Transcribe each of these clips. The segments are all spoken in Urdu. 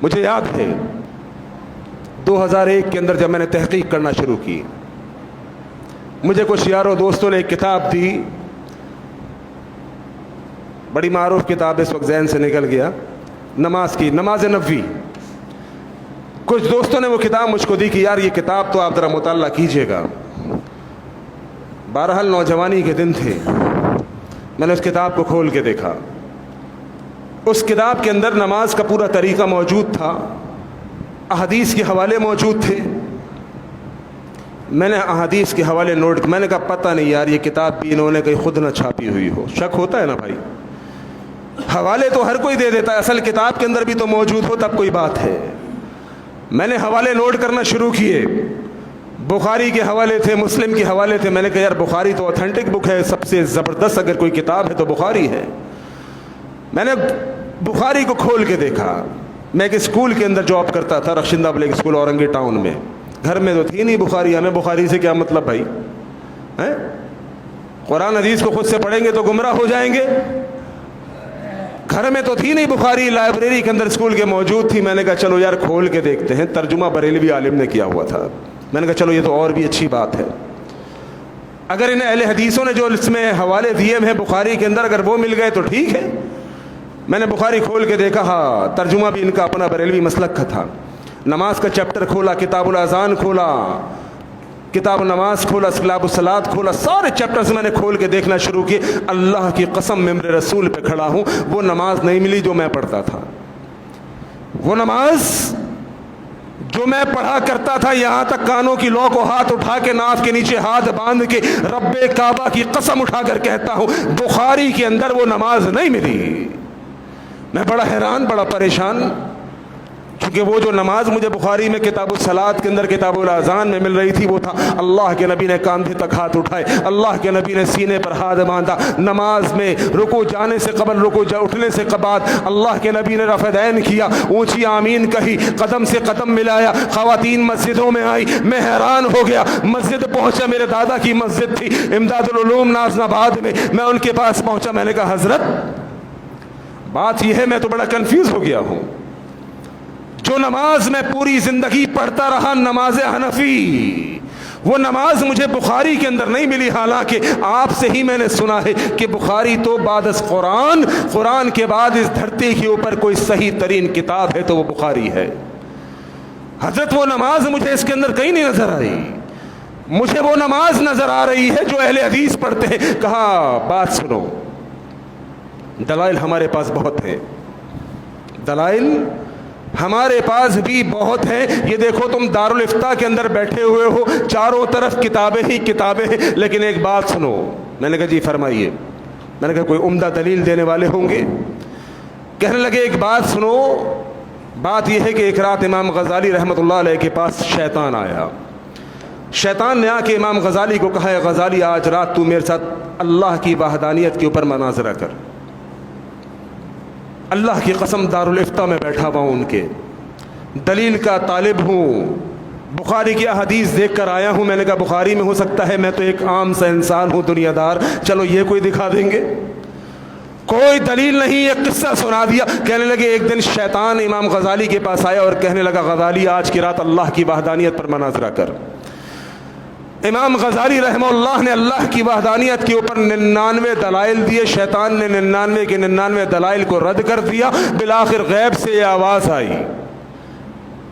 مجھے یاد ہے 2001 کے اندر جب میں نے تحقیق کرنا شروع کی، مجھے کچھ یاروں دوستوں نے ایک کتاب دی، بڑی معروف کتاب اس وقت ذہن سے نکل گیا، نماز کی، نماز نبوی۔ کچھ دوستوں نے وہ کتاب مجھ کو دی کہ یار یہ کتاب تو آپ ذرا مطالعہ کیجئے گا۔ بہرحال نوجوانی کے دن تھے، میں نے اس کتاب کو کھول کے دیکھا۔ اس کتاب کے اندر نماز کا پورا طریقہ موجود تھا، احادیث کے حوالے موجود تھے۔ میں نے احادیث کے حوالے نوٹ، میں نے کہا پتہ نہیں یار یہ کتاب بھی انہوں نے کہیں خود نہ چھاپی ہوئی ہو، شک ہوتا ہے نا بھائی، حوالے تو ہر کوئی دے دیتا ہے، اصل کتاب کے اندر بھی تو موجود ہو تب کوئی بات ہے۔ میں نے حوالے نوٹ کرنا شروع کیے، بخاری کے حوالے تھے، مسلم کے حوالے تھے۔ میں نے کہا یار بخاری تو اوتھینٹک بک ہے، سب سے زبردست اگر کوئی کتاب ہے تو بخاری ہے۔ میں نے بخاری کو کھول کے دیکھا۔ میں ایک اسکول کے اندر جاب کرتا تھا، Rakhshanda public school Orangi town میں، گھر میں تو تھی نہیں بخاری، ہمیں بخاری سے کیا مطلب بھائی، قرآن حدیث کو خود سے پڑھیں گے تو گمراہ ہو جائیں گے۔ گھر میں تو تھی نہیں بخاری، لائبریری کے اندر اسکول کے موجود تھی۔ میں نے کہا چلو یار کھول کے دیکھتے ہیں، ترجمہ بریلوی عالم نے کیا ہوا تھا۔ میں نے کہا چلو یہ تو اور بھی اچھی بات ہے، اگر ان اہل حدیثوں نے جو اس میں حوالے دیے ہیں بخاری کے اندر اگر وہ مل گئے تو ٹھیک ہے۔ میں نے بخاری کھول کے دیکھا، ہاں ترجمہ بھی ان کا اپنا بریلوی مسلک کا تھا۔ نماز کا چیپٹر کھولا، کتاب الاذان کھولا، کتاب نماز کھولا، کتاب الصلاۃ کھولا، سارے چیپٹرز میں نے کھول کے دیکھنا شروع کیے۔ اللہ کی قسم میں میرے رسول پہ کھڑا ہوں، وہ نماز نہیں ملی جو میں پڑھتا تھا۔ وہ نماز جو میں پڑھا کرتا تھا، یہاں تک کانوں کی لو کو ہاتھ اٹھا کے ناف کے نیچے ہاتھ باندھ کے رب کعبہ کی قسم اٹھا کر کہتا ہوں بخاری کے اندر وہ نماز نہیں ملی۔ میں بڑا حیران، بڑا پریشان، کیونکہ وہ جو نماز مجھے بخاری میں کتاب الصلاۃ کے اندر کتاب الاذان میں مل رہی تھی وہ تھا اللہ کے نبی نے کاندھے تک ہاتھ اٹھائے، اللہ کے نبی نے سینے پر ہاتھ باندھا، نماز میں رکوع جانے سے قبل، رکوع اٹھنے سے بعد اللہ کے نبی نے رفع دین کیا، اونچی آمین کہی، قدم سے قدم ملایا، خواتین مسجدوں میں آئی، میں حیران ہو گیا۔ مسجد پہنچا، میرے دادا کی مسجد تھی امداد العلوم نازن آباد میں ان کے پاس پہنچا۔ میں نے کہا حضرت بات یہ ہے میں تو بڑا کنفیوز ہو گیا ہوں، جو نماز میں پوری زندگی پڑھتا رہا نماز حنفی، وہ نماز مجھے بخاری کے اندر نہیں ملی، حالانکہ آپ سے ہی میں نے سنا ہے کہ بخاری تو بعد از قرآن کے بعد اس دھرتی کے اوپر کوئی صحیح ترین کتاب ہے تو وہ بخاری ہے۔ حضرت وہ نماز مجھے اس کے اندر کہیں نہیں نظر آئی، مجھے وہ نماز نظر آ رہی ہے جو اہل حدیث پڑھتے ہیں۔ کہا بات سنو، دلائل ہمارے پاس بہت ہیں، دلائل ہمارے پاس بھی بہت ہیں۔ یہ دیکھو تم دارالافتاء کے اندر بیٹھے ہوئے ہو، چاروں طرف کتابیں ہی کتابیں ہیں، لیکن ایک بات سنو۔ میں نے کہا جی فرمائیے۔ میں نے کہا کوئی عمدہ دلیل دینے والے ہوں گے؟ کہنے لگے ایک بات سنو، بات یہ ہے کہ ایک رات امام غزالی رحمۃ اللہ علیہ کے پاس شیطان آیا۔ شیطان نے آ کے امام غزالی کو کہا ہے غزالی آج رات تو میرے ساتھ اللہ کی وحدانیت کے اوپر مناظرہ کر۔ اللہ کی قسم دارالافتاء میں بیٹھا ہوا ہوں، ان کے دلیل کا طالب ہوں، بخاری کی احادیث دیکھ کر آیا ہوں۔ میں نے کہا بخاری میں ہو سکتا ہے، میں تو ایک عام سا انسان ہوں دنیا دار، چلو یہ کوئی دکھا دیں گے۔ کوئی دلیل نہیں، ایک قصہ سنا دیا۔ کہنے لگے ایک دن شیطان امام غزالی کے پاس آیا اور کہنے لگا غزالی آج کی رات اللہ کی وحدانیت پر مناظرہ کر۔ امام غزالی رحمہ اللہ نے اللہ کی وحدانیت کے اوپر 99 دلائل دیے، شیطان نے 99 کے 99 دلائل کو رد کر دیا۔ بالآخر غیب سے یہ آواز آئی،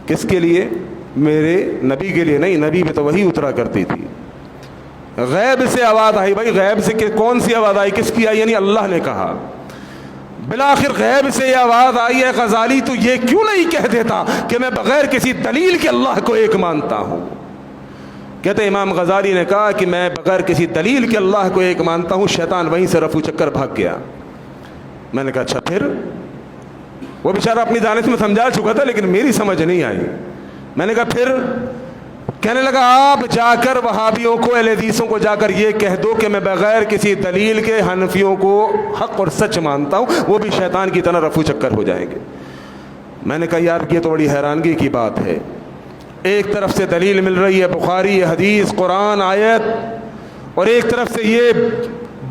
کس کے لیے؟ میرے نبی کے لیے نہیں، نبی پہ تو وہی اترا کرتی تھی۔ غیب سے آواز آئی، بھائی غیب سے کون سی آواز آئی، کس کی آئی؟ یعنی اللہ نے کہا۔ بالآخر غیب سے یہ آواز آئی ہے غزالی تو یہ کیوں نہیں کہہ دیتا کہ میں بغیر کسی دلیل کے اللہ کو ایک مانتا ہوں؟ کہتے امام غزالی نے کہا کہ میں بغیر کسی دلیل کے اللہ کو ایک مانتا ہوں۔ شیطان وہیں سے رفو چکر بھاگ گیا۔ میں نے کہا اچھا پھر؟ وہ بیچارہ اپنی دانش میں سمجھا چکا تھا لیکن میری سمجھ نہیں آئی۔ میں نے کہا پھر؟ کہنے لگا آپ جا کر وہابیوں کو، اہل حدیثوں کو جا کر یہ کہہ دو کہ میں بغیر کسی دلیل کے حنفیوں کو حق اور سچ مانتا ہوں، وہ بھی شیطان کی طرح رفو چکر ہو جائیں گے۔ میں نے کہا یار یہ تو بڑی حیرانگی کی بات ہے، ایک طرف سے دلیل مل رہی ہے بخاری حدیث قرآن آیت، اور ایک طرف سے یہ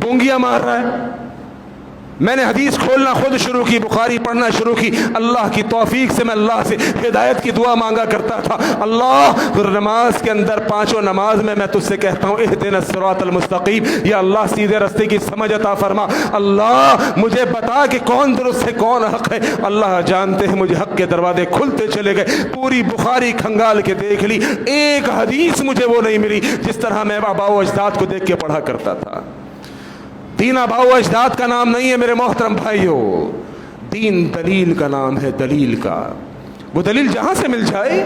بونگیاں مار رہا ہے۔ میں نے حدیث کھولنا خود شروع کی، بخاری پڑھنا شروع کی، اللہ کی توفیق سے میں اللہ سے ہدایت کی دعا مانگا کرتا تھا، اللہ نماز کے اندر پانچوں نماز میں تجھ سے کہتا ہوں اہدنا الصراط المستقیم، یا اللہ سیدھے راستے کی سمجھ عطا فرما، اللہ مجھے بتا کہ کون درست ہے کون حق ہے۔ اللہ جانتے ہیں مجھے حق کے دروازے کھلتے چلے گئے، پوری بخاری کھنگال کے دیکھ لی، ایک حدیث مجھے وہ نہیں ملی جس طرح میں آباء و اجداد کو دیکھ کے پڑھا کرتا تھا۔ دین آباء و اجداد کا نام نہیں ہے میرے محترم بھائیوں، دین دلیل کا نام ہے، دلیل کا۔ وہ دلیل جہاں سے مل جائے،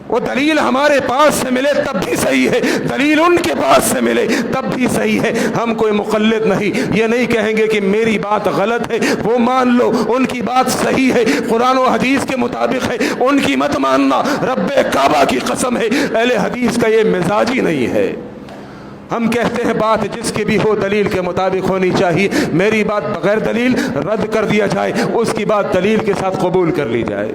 وہ دلیل ہمارے پاس سے ملے تب بھی صحیح ہے، دلیل ان کے پاس سے ملے تب بھی صحیح ہے۔ ہم کوئی مقلد نہیں، یہ نہیں کہیں گے کہ میری بات غلط ہے وہ مان لو، ان کی بات صحیح ہے، قرآن و حدیث کے مطابق ہے، ان کی مت ماننا، رب کعبہ کی قسم ہے۔ اہل حدیث کا یہ مزاج ہی نہیں ہے۔ ہم کہتے ہیں بات جس کی بھی ہو دلیل کے مطابق ہونی چاہیے، میری بات بغیر دلیل رد کر دیا جائے، اس کی بات دلیل کے ساتھ قبول کر لی جائے۔